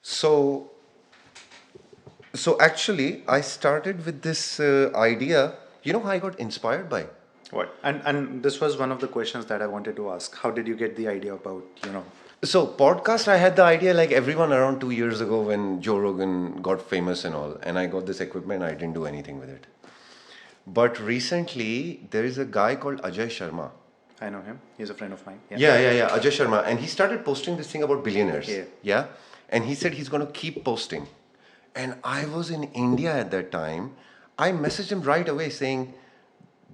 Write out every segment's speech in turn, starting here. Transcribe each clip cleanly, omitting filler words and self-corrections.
So, so actually, I started with this idea. You know how I got inspired by? What? And this was one of the questions that I wanted to ask. How did you get the idea about, So, podcast, I had the idea like everyone around 2 years ago when Joe Rogan got famous and all, and I got this equipment, I didn't do anything with it. But recently, there is a guy called Ajay Sharma. I know him. He's a friend of mine. Yeah. Yeah, Ajay Sharma. And he started posting this thing about billionaires. Yeah. Yeah. And he said he's going to keep posting. And I was in India at that time. I messaged him right away saying,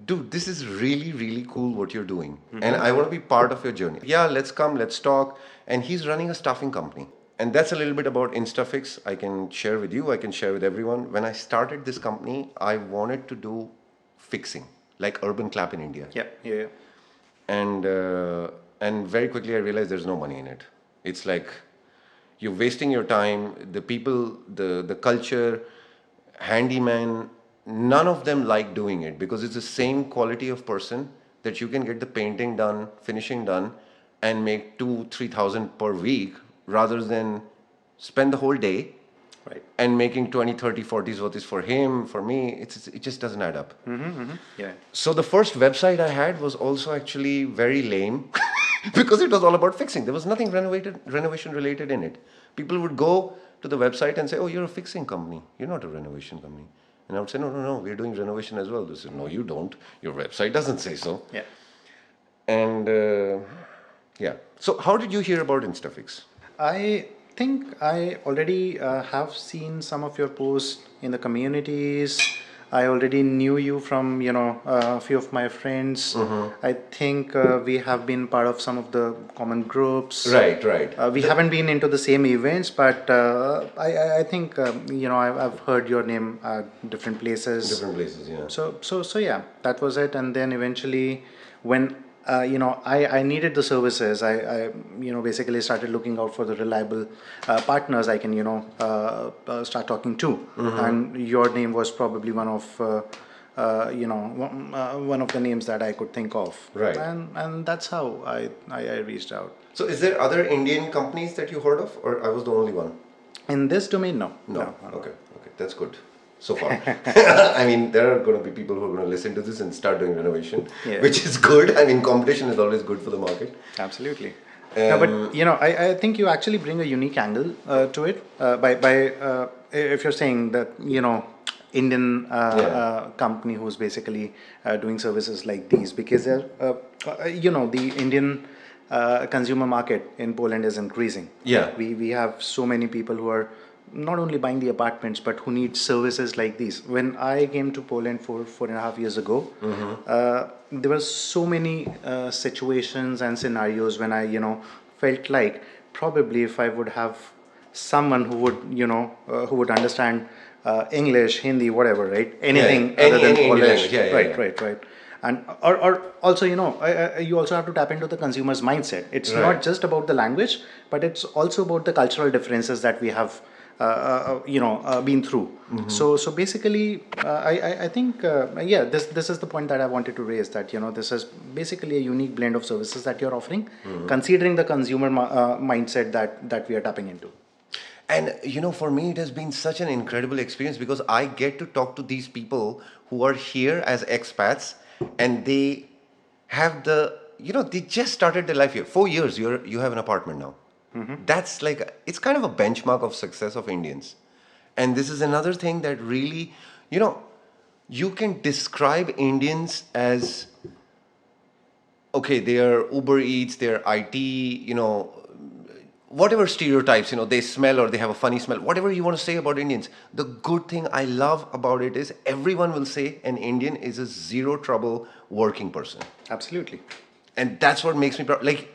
dude, this is really, really cool what you're doing. And I want to be part of your journey. Yeah, let's come, let's talk. And he's running a staffing company. And that's a little bit about InstaFix. I can share with you, I can share with everyone. When I started this company, I wanted to do fixing, like Urban Clap in India. Yeah. And very quickly I realized there's no money in it. It's like you're wasting your time. The people, the culture, handyman, none of them like doing it because it's the same quality of person that you can get the painting done, finishing done, and make 2-3 thousand per week rather than spend the whole day Right. and making 20, 30, 40s what is for him, for me. It just doesn't add up. Yeah. So the first website I had was also actually very lame because it was all about fixing. There was nothing renovation related in it. People would go to the website and say, "Oh, you're a fixing company. You're not a renovation company." And I would say, "No, we're doing renovation as well." They said, "No, you don't. Your website doesn't say so." Yeah. And yeah. So how did you hear about InstaFix? I think I already have seen some of your posts in the communities. I already knew you from, a few of my friends. I think we have been part of some of the common groups. Right. We haven't been into the same events, but I think, I've heard your name at different places. Different places, yeah. So yeah, that was it. And then eventually, when I needed the services, I basically started looking out for the reliable partners I can start talking to, and your name was probably one of one of the names that I could think of. Right. And that's how I reached out. So is there other Indian companies that you heard of, or I was the only one? In this domain, no. No. Okay. That's good so far. I mean, there are going to be people who are going to listen to this and start doing renovation, Yeah. which is good. I mean, competition is always good for the market. Absolutely. No, but I think you actually bring a unique angle to it by if you're saying that Indian company who's basically doing services like these, because they're the Indian consumer market in Poland is increasing. Yeah. We have so many people who are not only buying the apartments but who need services like these. When I came to Poland 4.5 years ago, there were so many situations and scenarios when I felt like probably if I would have someone who would who would understand English, Hindi, whatever, right? Anything other than any Polish, language. Yeah. right. And or also you also have to tap into the consumer's mindset. It's Right. not just about the language, but it's also about the cultural differences that we have been through. So basically, I think this is the point that I wanted to raise, that this is basically a unique blend of services that you're offering, considering the consumer mindset that we are tapping into. And for me, it has been such an incredible experience because I get to talk to these people who are here as expats, and they have they just started their life here. 4 years, you have an apartment now. That's like, it's kind of a benchmark of success of Indians. And this is another thing that really, you can describe Indians as, okay, they are Uber Eats, they're IT, whatever stereotypes, they smell or they have a funny smell, whatever you want to say about Indians. The good thing I love about it is everyone will say an Indian is a zero trouble working person. Absolutely. And that's what makes me proud. Like,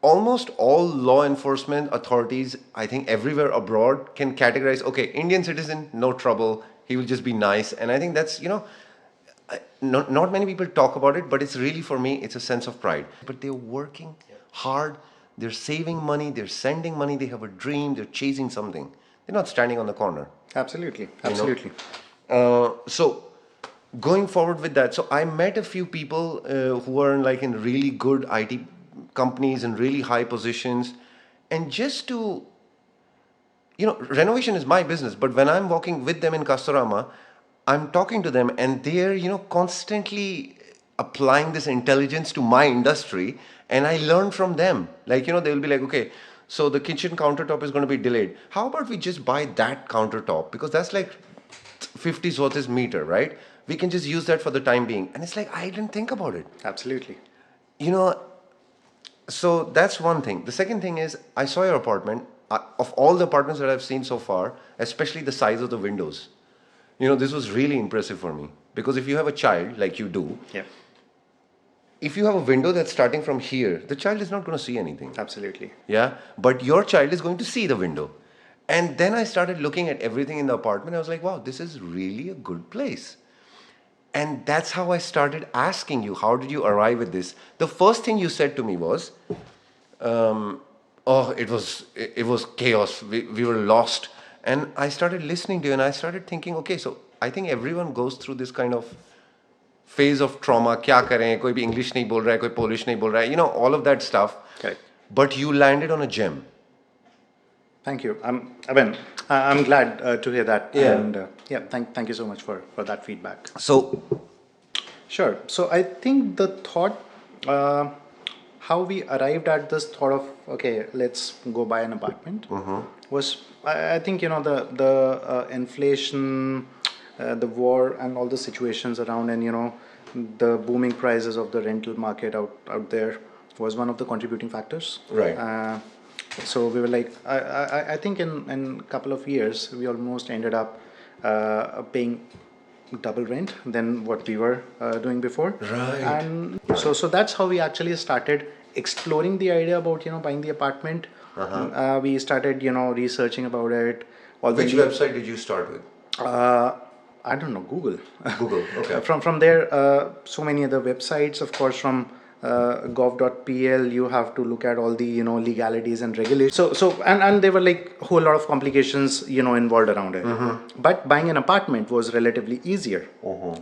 almost all law enforcement authorities, I think everywhere abroad, can categorize, okay, Indian citizen, no trouble, he will just be nice. And I think that's, not many people talk about it, but it's really, for me, it's a sense of pride. But they're working hard, they're saving money, they're sending money, they have a dream, they're chasing something. They're not standing on the corner. Absolutely. So going forward with that, so I met a few people who are in really good IT companies and really high positions, And just to, renovation is my business, but when I'm walking with them in Castorama, I'm talking to them and they're, constantly applying this intelligence to my industry, and I learn from them. Like, they'll be like, okay, so the kitchen countertop is going to be delayed. How about we just buy that countertop? Because that's like 50 zlotys meter, right? We can just use that for the time being. And it's like, I didn't think about it. Absolutely. You know, so that's one thing. The second thing is, I saw your apartment. Of all the apartments that I've seen so far, especially the size of the windows, this was really impressive for me. Because if you have a child, like you do, Yeah. if you have a window that's starting from here, the child is not going to see anything. Absolutely. Yeah, but your child is going to see the window. And then I started looking at everything in the apartment. I was like, wow, this is really a good place. And that's how I started asking you, how did you arrive at this? The first thing you said to me was, oh, it was chaos. We were lost. And I started listening to you and I started thinking, okay, so I think everyone goes through this kind of phase of trauma. Kya kare? Koi bhi English nahi bol raha hai, koi Polish nahi bol raha hai, all of that stuff. Correct. But you landed on a gem. Thank you. I'm glad to hear that. Yeah. And thank you so much for that feedback. So, Sure. So I think the thought, how we arrived at this thought of, okay, let's go buy an apartment, was, I think, the inflation, the war, and all the situations around, and the booming prices of the rental market out there was one of the contributing factors. Right. So we were like, I think in a couple of years, we almost ended up paying double rent than what we were doing before. Right. And so that's how we actually started exploring the idea about, buying the apartment. We started, researching about it. Which website did you start with? I don't know, Google. Google, okay. From there, so many other websites, of course, from gov.pl, you have to look at all the legalities and regulations. And there were like a whole lot of complications involved around it. But buying an apartment was relatively easier,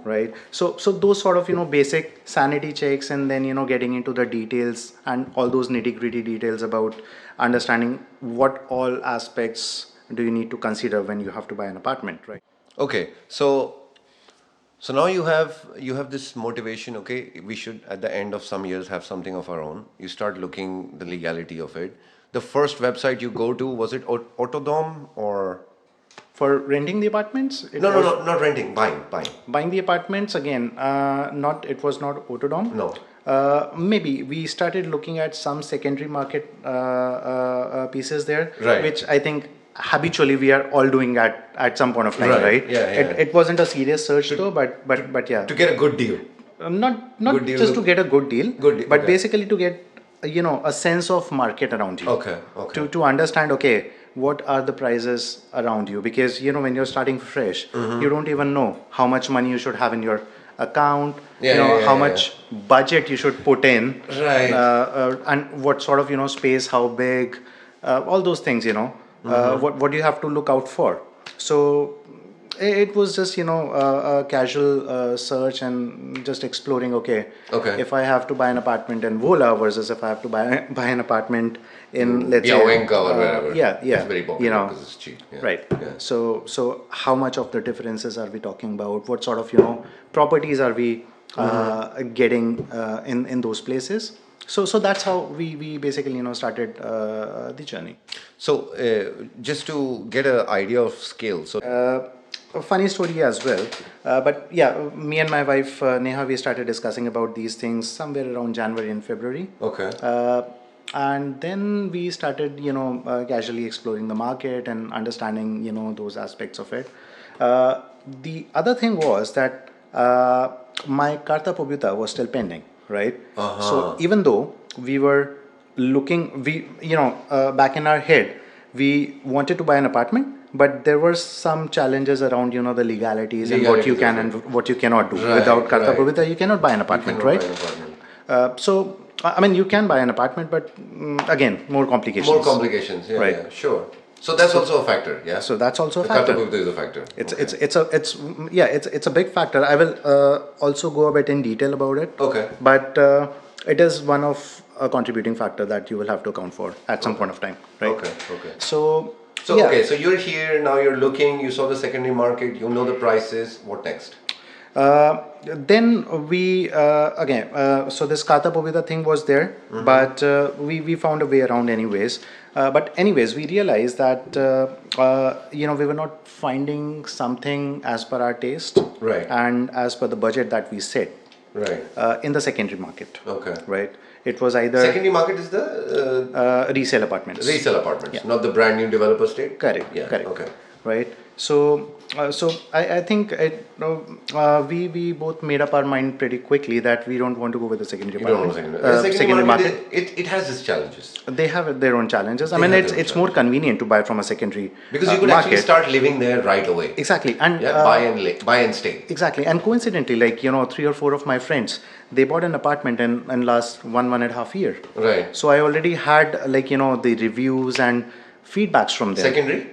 right? So those sort of basic sanity checks, and then getting into the details and all those nitty-gritty details about understanding what all aspects do you need to consider when you have to buy an apartment, right? Okay, so now you have this motivation. Okay, we should at the end of some years have something of our own. You start looking the legality of it. The first website you go to, was it Autodom or For renting the apartments, no, not renting, buying. The apartments again, it was not Autodom. No. Maybe we started looking at some secondary market pieces there, Right. which I think habitually we are all doing at some point of time, right? Yeah. It wasn't a serious search though, but yeah, To get a good deal. not Good deal. just to get a good deal, Good deal, but okay. basically to get a sense of market around you. Okay. To understand, okay, what are the prices around you, because when you're starting fresh, you don't even know how much money you should have in your account, how much budget you should put in, Right. And what sort of space, how big, all those things, what do you have to look out for. So it was just a casual search and just exploring, okay, if I have to buy an apartment in Vola versus if I have to buy an apartment in, let's say, Yawenka or wherever. yeah It's very popular because it's cheap. Yeah. Right. Yeah. So how much of the differences are we talking about? What sort of properties are we getting in those places? So that's how we basically started the journey. So just to get an idea of scale, so A funny story as well, but yeah, me and my wife Neha, we started discussing about these things somewhere around January and February. okay. And then we started, casually exploring the market and understanding, those aspects of it. The other thing was that my Karta Pobjuta was still pending, right? So even though we were looking, back in our head, we wanted to buy an apartment, but there were some challenges around, the legalities and what you Legalities, can and what you cannot do. Without Karta right. Pobjuta, you cannot buy an apartment, right? So, I mean, you can buy an apartment, but again, more complications. More complications, yeah, Right. yeah, sure. So that's also a factor, yeah. So that's also a the factor. Karta Pobjuta is a factor. It's a big factor. I will also go a bit in detail about it. Okay. But it is one of a contributing factor that you will have to account for at some point of time, right? Okay, okay. So, So, yeah. okay, so you're here, now you're looking, you saw the secondary market, you know the prices, what next? Then we again, so this Kata Povita thing was there, but we found a way around anyways. But anyways, we realized that we were not finding something as per our taste, Right. and as per the budget that we set Right. in the secondary market. Okay. Right. It was either Secondary market is the resale apartments. resale apartments, not the brand new developer state? Correct. Yeah, Correct. okay. Right. So I think we both made up our mind pretty quickly that we don't want to go with the secondary You don't know market. secondary market, it has its challenges. They have their own challenges. I They mean, have it's their own it's more convenient to buy from a secondary Because you could market. actually start living there right away. Exactly, and Yeah, buy and stay. exactly, and coincidentally, like 3 or 4 of my friends, they bought an apartment in last 1.5 year. Right. So I already had the reviews and feedbacks from them. Secondary?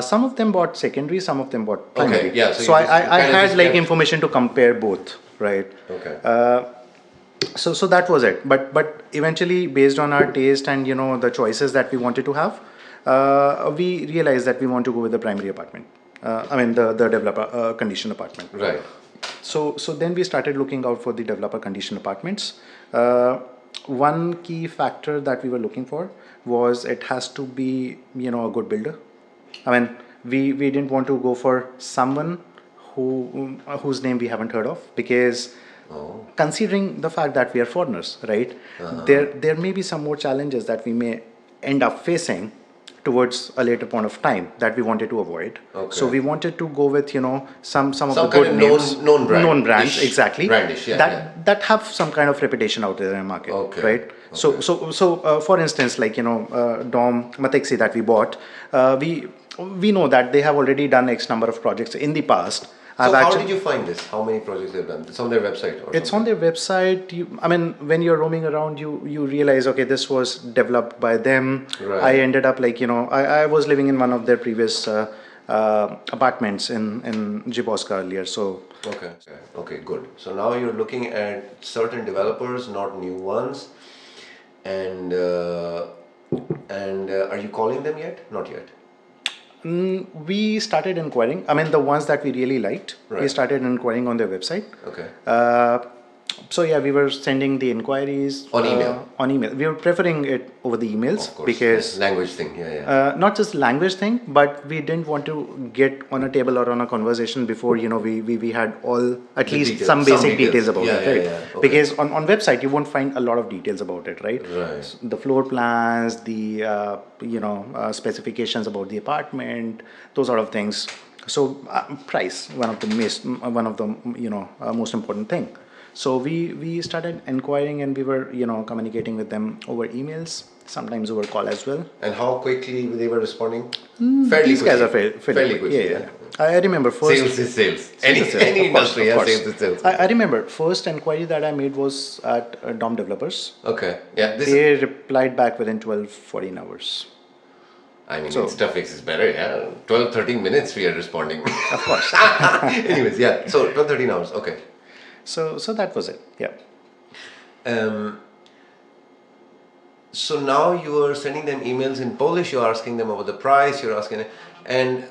Some of them bought secondary, some of them bought primary. yeah, so So you I, just- I, you I kind of had just like kept- information to compare both, right? Okay. So that was it. But eventually, based on our taste and the choices that we wanted to have, we realized that we want to go with the primary apartment. I mean the developer condition apartment. Right. So then we started looking out for the developer condition apartments. One key factor that we were looking for was it has to be a good builder. I mean, we didn't want to go for someone whose name we haven't heard of, because considering the fact that we are foreigners, right? There may be some more challenges that we may end up facing towards a later point of time that we wanted to avoid. Okay. So we wanted to go with some of Some the kind good of names, known brand. known brands, Ish. exactly. Brandish, yeah, that have some kind of reputation out there in the market, Okay, right? So for instance, like Dom Matexi that we bought, we know that they have already done X number of projects in the past. So how did you find this? How many projects they've done? It's on their website or It's on their website. I mean, when you're roaming around, you realize, okay, this was developed by them. Right. I ended up I was living in one of their previous apartments in Jiboska earlier. So Okay, good. So now you're looking at certain developers, not new ones, and are you calling them yet? Not yet. we started inquiring. I mean, the ones that we really liked, we Right. started inquiring on their website. Okay. So yeah, we were sending the inquiries On email? On email. We were preferring it over the emails Of course. because language thing. Yeah. not just language thing, but we didn't want to get on a table or on a conversation before we had all at The least details, some some basic details. details about Yeah, it, yeah, right? yeah. Okay. Because on website you won't find a lot of details about it, right? Right. The floor plans, the specifications about the apartment, those sort of things. So price, one of the most important thing. So we started inquiring, and we were communicating with them over emails, sometimes over call as well. And how quickly they were responding? These guys are fairly quickly. Yeah. I remember first. Sales is sales. Any Of course, industry, of yeah, course. sales is sales. I remember first inquiry that I made was at Dom Developers. Okay. Yeah. They replied back within 12-14 hours. I mean, So- Instafix is better, yeah. 12-13 minutes we are responding. Of course. Anyways, yeah. So 12-13 hours. Okay. So that was it. Yeah. So now you are sending them emails in Polish. You're asking them about the price. You're asking, and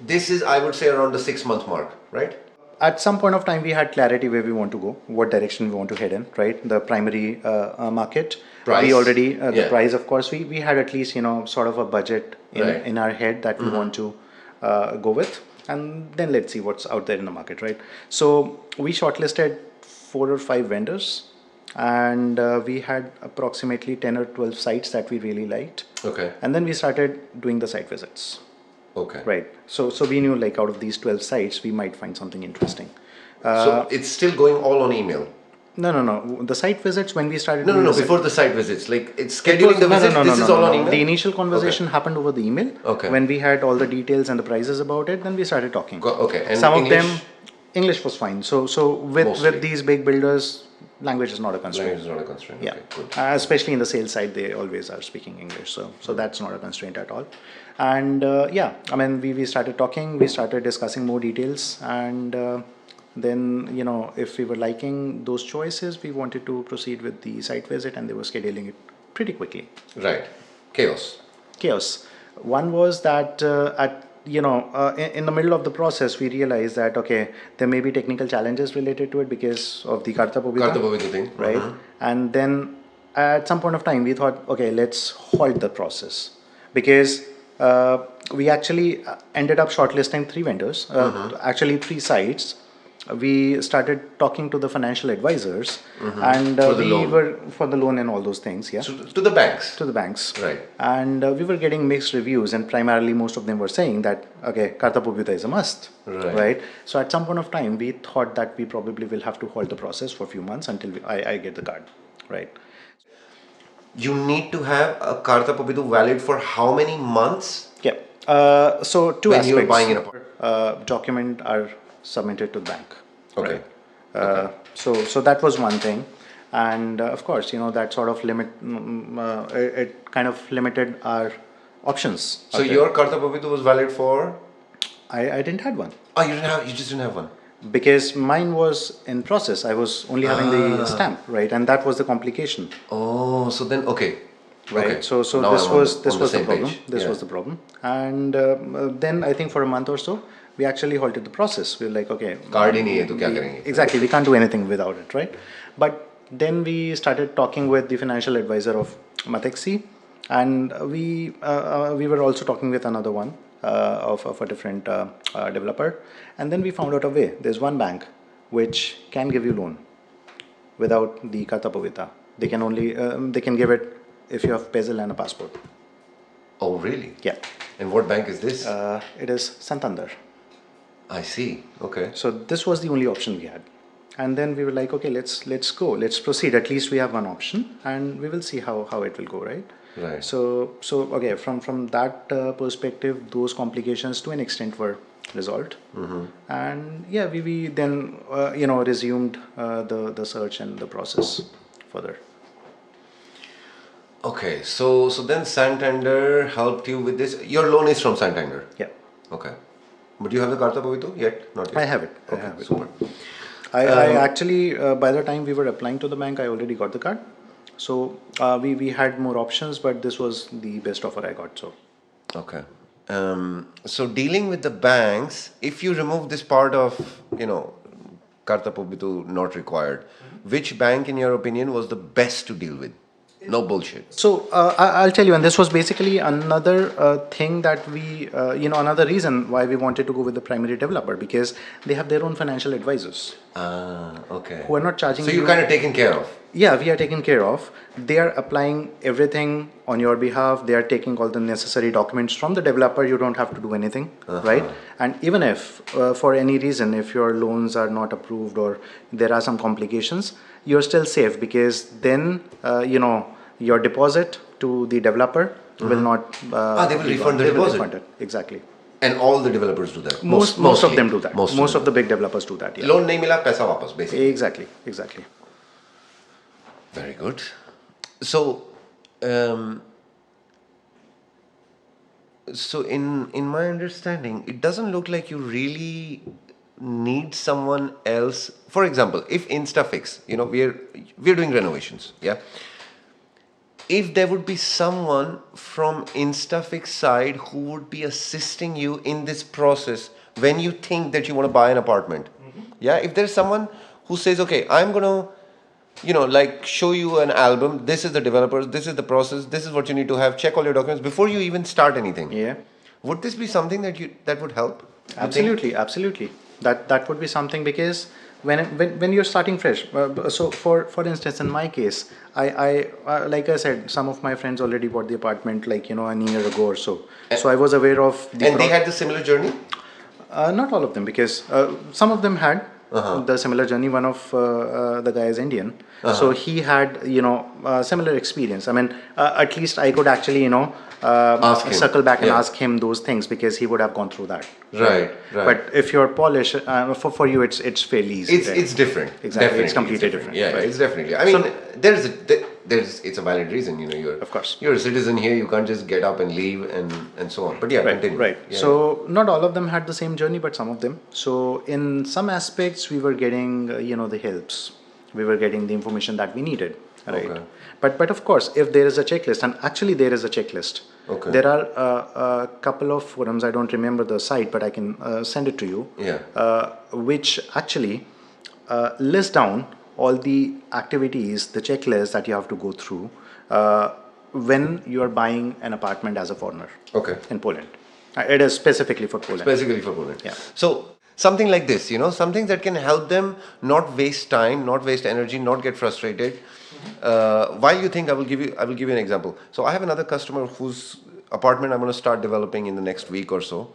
this is, I would say, around the 6-month mark, right? At some point of time, we had clarity where we want to go, what direction we want to head in, right? The primary market. Price. We already, the Yeah. price, of course, we had at least, sort of a budget Right. in our head that we want to go with. And then let's see what's out there in the market, right? So we shortlisted 4 or 5 vendors, and we had approximately 10 or 12 sites that we really liked. Okay. And then we started doing the site visits. Okay. Right. So we knew, like, out of these 12 sites, we might find something interesting. So it's still going all on email. No. The site visits, when we started. No. doing the site- Before the site visits, like it's It was- scheduling the visit. No, This is all on email. The initial conversation happened over the email. Okay. When we had all the details and the prices about it, then we started talking. Okay. And Some English? of them, English was fine. So with Mostly. these big builders, language is not a constraint. Language is not a constraint. Yeah. Okay. Good. Especially in the sales side, they always are speaking English. So that's not a constraint at all. And I mean, we started talking, we started discussing more details, and Then, if we were liking those choices, we wanted to proceed with the site visit, and they were scheduling it pretty quickly. Right. Chaos. Chaos. One was that in the middle of the process, we realized that okay, there may be technical challenges related to it because of the Karta Pobita, Karta Pobita thing. right? And then at some point of time, we thought, okay, let's halt the process because we actually ended up shortlisting 3 vendors, actually 3 sites. We started talking to the financial advisors, and For the we loan. were for the loan and all those things, yeah, So to the banks. to the banks. Right. And we were getting mixed reviews, and primarily most of them were saying that okay, Karta Pobita is a must, Right. So at some point of time, we thought that we probably will have to halt the process for a few months until I get the card, right? You need to have a Karta Pobita valid for how many months? Yeah. So two When aspects. you're buying an Document are submitted to the bank. Okay. Right? So that was one thing, and of course, that sort of it kind of limited our options. So your Karta Pobita was valid for? I didn't have one Oh, you just didn't have one. because mine was in process. I was only having the stamp, right, and that was the complication. Oh, so then okay. Right. Okay. So Now this I'm on was the the same problem. page. This Yeah. was the problem, and then I think for a month or so we actually halted the process. We were like, okay, Card ही नहीं है तो क्या करेंगे? exactly, we can't do anything without it, right? But then we started talking with the financial advisor of Matexi, and we were also talking with another one of a different developer, and then we found out a way. There's one bank which can give you loan without the Karta Pobita. They can only they can give it if you have PESEL and a passport. Oh, really? Yeah, And what bank is this? it is Santander. I see. Okay. So this was the only option we had, and then we were like, okay, let's go, let's proceed. At least we have one option, and we will see how it will go, right? Right. So okay, from that perspective, those complications to an extent were resolved, and yeah, we then resumed the search and the process further. Okay. So then Santander helped you with this. Your loan is from Santander. Yeah, Okay. But you have the Karta Pobita yet? Not yet. I have it. I Okay. have it. Super. I actually, by the time we were applying to the bank, I already got the card. So we had more options, but this was the best offer I got. So Okay. So dealing with the banks, if you remove this part of, Karta Pobita not required, which bank in your opinion was the best to deal with? No bullshit. So I'll tell you, and this was basically another thing that we, another reason why we wanted to go with the primary developer, because they have their own financial advisors Okay. who are not charging So you're kind of taken care of. Yeah, we are taken care of. They are applying everything on your behalf. They are taking all the necessary documents from the developer. You don't have to do anything, right? And even if, for any reason, if your loans are not approved or there are some complications, you're still safe because then, your deposit to the developer will not. They will be refund gone. the They will deposit. refund it. Exactly. And all the developers do that. Most mostly. of them do that. Most Most of the big developers do that. Yeah. Loan nahi mila, paisa wapas, basically. Exactly. Very good. So, in my understanding, it doesn't look like you really need someone else. For example, if InstaFix, we're doing renovations, yeah. If there would be someone from InstaFix side who would be assisting you in this process when you think that you want to buy an apartment, yeah. If there's someone who says, okay, I'm gonna show you an album. This is the developers. This is the process. This is what you need to have. Check all your documents before you even start anything. Yeah. Would this be something that would help? You think? Absolutely. That would be something because when you're starting fresh. So for instance, in my case, I like I said, some of my friends already bought the apartment a year ago or so. So I was aware of the. And they had the similar journey. Not all of them, because some of them had the similar journey. One of the guy is Indian, so he had similar experience. I mean, at least I could actually Ask him. circle back and Yeah. ask him those things because he would have gone through that. Right. But if you're Polish, for you it's fairly easy. It's different. Exactly, Definitely, it's completely different. Yeah, right. it's definitely. I mean, it's a valid reason. You're Of course. you're a citizen here. You can't just get up and leave and so on. But yeah, Right, continue. right. Yeah, So not all of them had the same journey, but some of them. So in some aspects, we were getting, the helps. We were getting the information that we needed, right? Okay. But of course, if there is a checklist, and actually there is a checklist. Okay. There are a couple of forums. I don't remember the site, but I can send it to you. Yeah. Which actually list down all the activities, the checklist that you have to go through when you are buying an apartment as a foreigner. Okay. In Poland. It is specifically for Poland. Specifically for Poland. Yeah. So something like this, something that can help them not waste time, not waste energy, not get frustrated. While you think, I will give you an example. So I have another customer whose apartment I'm going to start developing in the next week or so.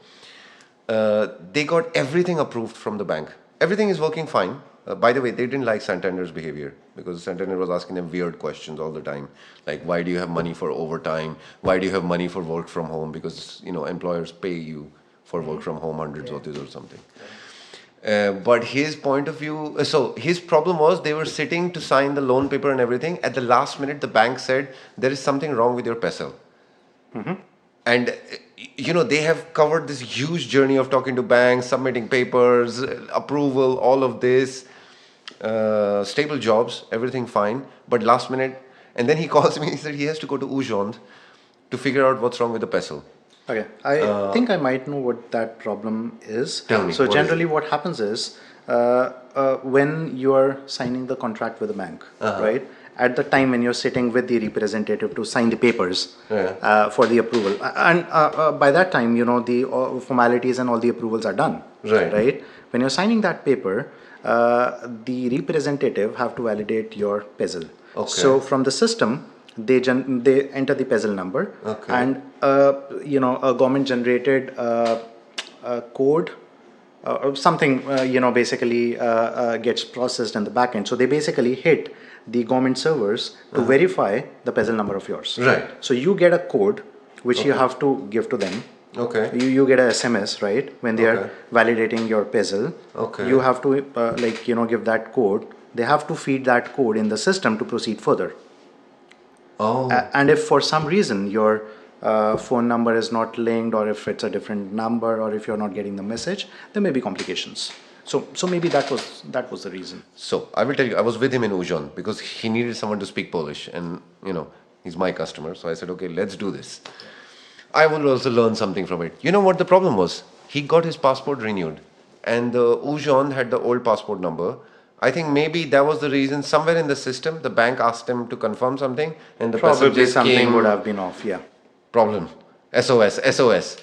They got everything approved from the bank. Everything is working fine. By the way, they didn't like Santander's behavior because Santander was asking them weird questions all the time, like why do you have money for overtime? Why do you have money for work from home? Because employers pay you for work from home, hundreds of this or something. But his point of view, so his problem was they were sitting to sign the loan paper and everything. At the last minute, the bank said there is something wrong with your PESEL. And they have covered this huge journey of talking to banks, submitting papers, approval, all of this, stable jobs, everything fine. But last minute, and then he calls me. He said he has to go to Ujond to figure out what's wrong with the PESEL. Okay, I think I might know what that problem is. Tell me, So what is generally, it? what happens is when you are signing the contract with the bank, right? At the time when you're sitting with the representative to sign the papers for the approval, and by that time, the formalities and all the approvals are done. Right. Right. When you're signing that paper, the representative have to validate your PESEL. Okay. So from the system, they enter the PESEL number, Okay. and a government generated code or something basically gets processed in the backend. So they basically hit the government servers to verify the PESEL number of yours. Right. So you get a code which you have to give to them. Okay. You get a SMS, right, when they Okay. are validating your PESEL. Okay. You have to give that code. They have to feed that code in the system to proceed further. Oh. And if for some reason your phone number is not linked, or if it's a different number, or if you're not getting the message, there may be complications. So maybe that was the reason. So I will tell you, I was with him in Ujjain because he needed someone to speak Polish, and he's my customer. So I said, okay, let's do this. I will also learn something from it. You know what the problem was? He got his passport renewed, and the Ujjain had the old passport number. I think maybe that was the reason. Somewhere in the system, the bank asked him to confirm something, and the person Probably just something came, would have been off. Yeah. problem. SOS.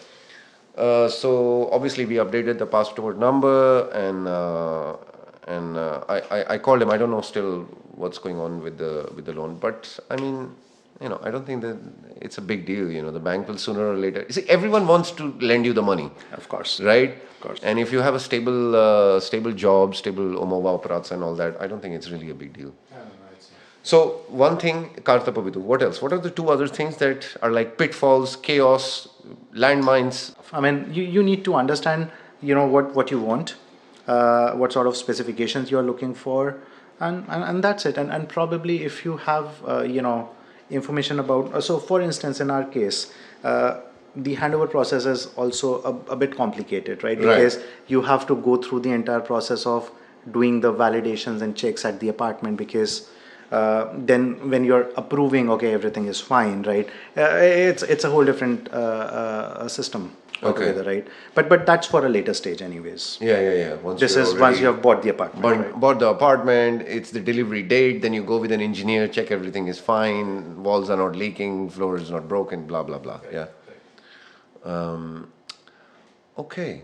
So obviously we updated the passport number, and I called him. I don't know still what's going on with the loan, but I mean, I don't think that it's a big deal. The bank will sooner or later. You see, everyone wants to lend you the money, Of course. right? Of course. And if you have a stable job, stable umova operats and all that, I don't think it's really a big deal. So one thing, Karta Pabitu, what else? What are the two other things that are like pitfalls, chaos, landmines? I mean, you need to understand, what you want, what sort of specifications you're looking for, and that's it. And probably if you have, information about, so for instance, in our case, the handover process is also a bit complicated, right? Right. Because you have to go through the entire process of doing the validations and checks at the apartment, because then when you're approving, okay, everything is fine, right? It's a whole different system altogether, right? But that's for a later stage, anyways. Yeah. Once you have bought the apartment. Right? Bought the apartment, it's the delivery date, then you go with an engineer, check everything is fine, walls are not leaking, floor is not broken, blah, blah, blah. Yeah. Okay.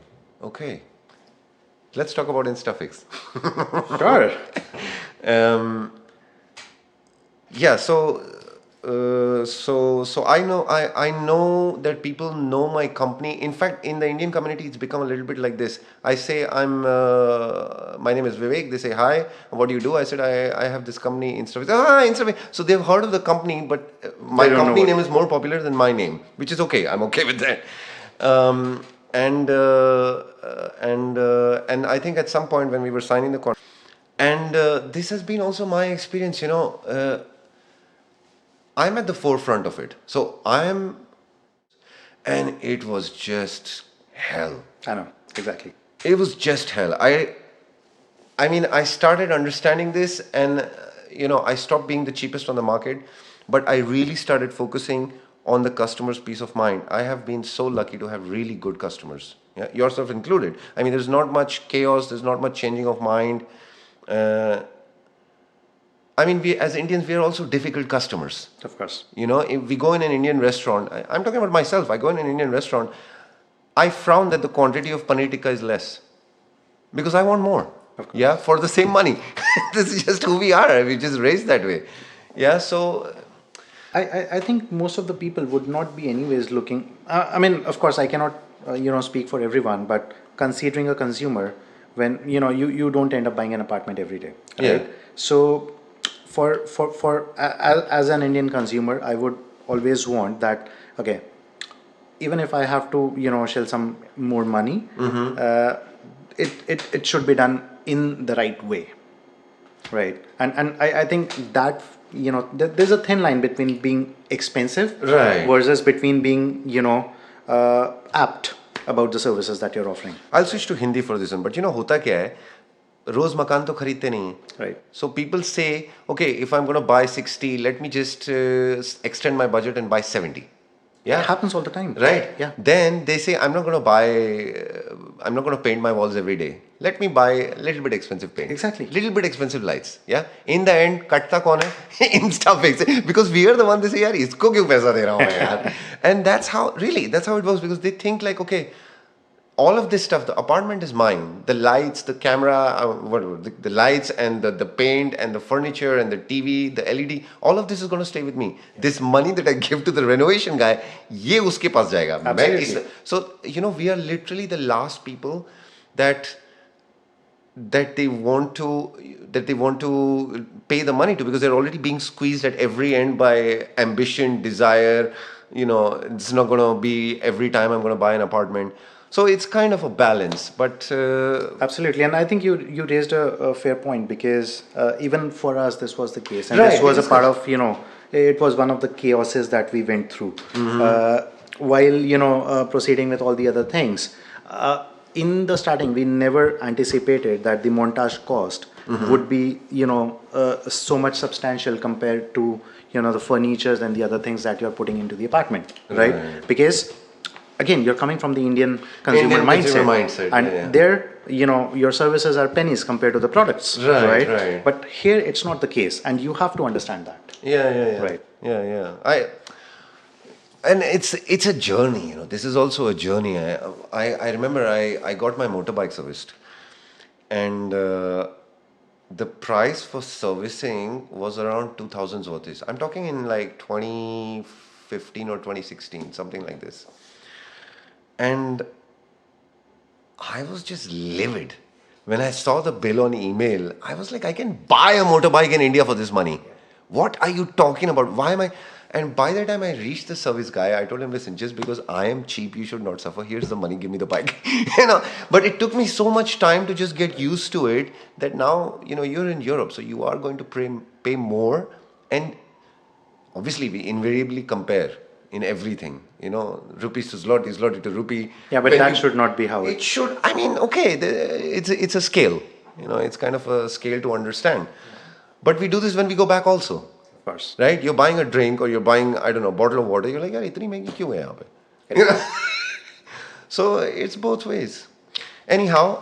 Let's talk about InstaFix. Sure. Yeah, so I know that people know my company. In fact, in the Indian community, it's become a little bit like this. I say my name is Vivek. They say, hi, what do you do? I said, I have this company, InstaFix. InstaFix. So they've heard of the company, but my They don't know company what- name is more popular than my name, which is okay. I'm okay with that. And I think at some point when we were signing the contract, and this has been also my experience, I'm at the forefront of it. So and it was just hell. I know, exactly. It was just hell. I mean, I started understanding this, and I stopped being the cheapest on the market, but I really started focusing on the customer's peace of mind. I have been so lucky to have really good customers, yeah, yourself included. I mean, there's not much chaos, there's not much changing of mind. Uh, I mean, we as Indians, we are also difficult customers. Of course. If we go in an Indian restaurant, I'm talking about myself. I go in an Indian restaurant, I frown that the quantity of paneer tikka is less because I want more. Of course. Yeah, for the same money. This is just who we are. We just raised that way. Yeah, so I think most of the people would not be anyways looking. I mean, of course, I cannot speak for everyone, but considering a consumer, when you don't end up buying an apartment every day, right? Yeah. So as an Indian consumer, I would always want that. Okay, even if I have to shell some more money, it should be done in the right way, right? And I think that there's a thin line between being expensive Right. versus between being apt about the services that you're offering, I'll switch to Hindi for this one. But होता क्या है? रोज मकान तो खरीदते नहीं हैं. right? So people say, okay, if I'm going to buy 60, let me just extend my budget and buy 70. Yeah. It happens all the time, Right. Yeah. Then they say, I'm not going to I'm not going to paint my walls every day. Let me buy a little bit expensive paint. Exactly. Little bit expensive lights. Yeah. In the end, katta kaun hai? Insta fix it. Because we are the one they say, yaar, isko kyun paisa de raha hu main, yaar? And that's how it works, because they think like, okay, all of this stuff, the apartment is mine. The lights, the camera, the lights and the paint and the furniture and the TV, the LED, all of this is going to stay with me. This money that I give to the renovation guy, ye uske paas jayega. Absolutely. So, we are literally the last people that they want to pay the money to, because they're already being squeezed at every end by ambition, desire. It's not going to be every time I'm going to buy an apartment. So it's kind of a balance, but Absolutely, and I think you raised a fair point, because even for us this was the case, and Right, this was we a part of it was one of the chaoses that we went through while proceeding with all the other things. In the starting, we never anticipated that the montage cost would be so much substantial compared to the furnitures and the other things that you're putting into the apartment, right? Because again, you're coming from the Indian consumer mindset, and yeah. there your services are pennies compared to the products, Right. But here it's not the case, and you have to understand that. yeah. Right. Yeah. And it's a journey. This is also a journey. I remember I got my motorbike serviced, and the price for servicing was around 2,000 zlotys. I'm talking in like 2015 or 2016, something like this. And I was just livid when I saw the bill on email. I was like, I can buy a motorbike in India for this money. What are you talking about? Why am I? And by the time I reached the service guy, I told him, listen, just because I am cheap, you should not suffer. Here's the money, give me the bike. But it took me so much time to just get used to it, that now, you're in Europe, so you are going to pay more. And obviously, we invariably compare in everything. Rupees to zloty, zloty to rupee. Yeah, but When that you- should not be how It should. I mean, okay, it's a scale. It's kind of a scale to understand. But we do this when we go back also, of course. right? You're buying a drink, or you're buying, I don't know, a bottle of water. You're like, yaar, itni mehengi kyun hai yahan pe? So it's both ways. Anyhow,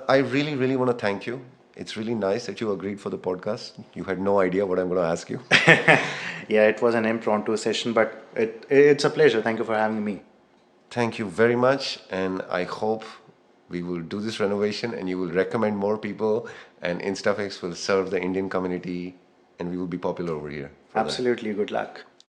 I really, really want to thank you. It's really nice that you agreed for the podcast. You had no idea what I'm going to ask you. Yeah, it was an impromptu session, but it's a pleasure. Thank you for having me. Thank you very much, and I hope we will do this renovation and you will recommend more people, and InstaFix will serve the Indian community, and we will be popular over here. for that. Absolutely. Good luck.